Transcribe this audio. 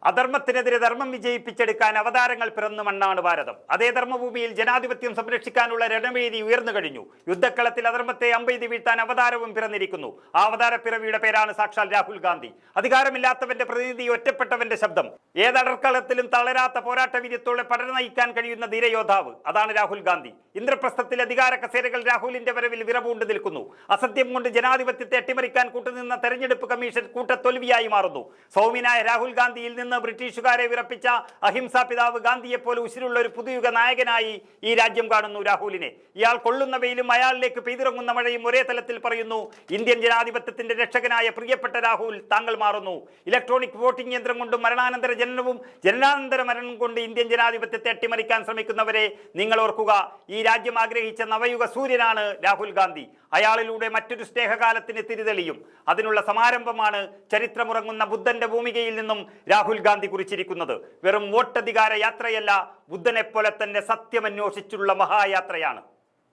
അധർമ്മത്തിനെതിരെ ധർമ്മം വിജയിപ്പിച്ചെടുക്കാൻ അവതാരങ്ങൾ പിറന്നു മണ്ണാണ് ഭാരതം. അതേ ധർമ്മഭൂമിയിൽ ജനാധിപത്യം സംരക്ഷിക്കാനുള്ള രണവേദി ഉയർന്നു കഴിഞ്ഞു. യുദ്ധക്കളത്തിൽ അധർമ്മത്തെ അമ്പെയ്തി വീഴ്ത്താൻ അവതാരവും പിറന്നിരിക്കുന്നു. ആ അവതാര പിറവിയുടെ പേരാണ് സാക്ഷാൽ രാഹുൽ ഗാന്ധി. അധികാരമില്ലാത്തവന്റെ പ്രതിനിധി, ഒറ്റപ്പെട്ടവന്റെ ശബ്ദം. ഏതടർക്കളത്തിലും തളരാത്ത പോരാട്ട വീര്യത്തോടെ പടര നയിക്കാൻ കഴിയുന്ന ധീരയോദ്ധാവ്, അതാണ് രാഹുൽ ഗാന്ധി. ഇന്ദ്രപ്രസ്ഥത്തിൽ അധികാര കസേരകൾ രാഹുലിന്റെ വരവിൽ വിറപൂണ്ട് നിൽക്കുന്നു. അസത്യം കൊണ്ട് ജനാധിപത്യത്തെ അട്ടിമറിക്കാൻ കൂട്ടുനിന്ന തെരഞ്ഞെടുപ്പ് കമ്മീഷൻ കൂട്ടത്തൊൽവിയായി മാറുന്നു. സൗമ്യനായ രാഹുൽ ഗാന്ധിയിൽ നിന്ന് ബ്രിട്ടീഷുകാരെ വിറപ്പിച്ച അഹിംസാ പിതാവ് ഗാന്ധിയെപ്പോലെ ഉശിരുള്ള ഒരു പുതുയുഗ നായകനായി ഈ രാജ്യം കാണുന്നു രാഹുലിനെ. ഇയാൾ കൊള്ളുന്ന വെയിലും അയാളിലേക്ക് പെയ്തിറങ്ങുന്ന മഴയും ഒരേ തലത്തിൽ പറയുന്നു. ഇന്ത്യൻ ജനാധിപത്യത്തിന്റെ രക്ഷകനായ പ്രിയപ്പെട്ട രാഹുൽ, താങ്കൾ മാറുന്നു. ഇലക്ട്രോണിക് വോട്ടിംഗ് യന്ത്രം കൊണ്ടും മരണാനന്തര ജനനവും ജനനാനന്തര മരണം കൊണ്ട് ഇന്ത്യൻ ജനാധിപത്യത്തെ അട്ടിമറിക്കാൻ ശ്രമിക്കുന്നവരെ നിങ്ങൾ ഓർക്കുക. ഈ രാജ്യം ആഗ്രഹിച്ച നവയുഗ സൂര്യനാണ് രാഹുൽ ഗാന്ധി. അയാളിലൂടെ മറ്റൊരു സ്നേഹകാലത്തിന് തിരിതെളിയും. അതിനുള്ള സമാരംഭമാണ് ചരിത്രമുറങ്ങുന്ന ബുദ്ധന്റെ ഭൂമികയിൽ നിന്നും രാഹുൽ ഗാന്ധി കുറിച്ചിരിക്കുന്നത്. വെറും വോട്ടധികാര യാത്രയല്ല, ബുദ്ധനെപ്പോലെ തന്നെ സത്യമന്വേഷിച്ചുള്ള മഹായാത്രയാണ്.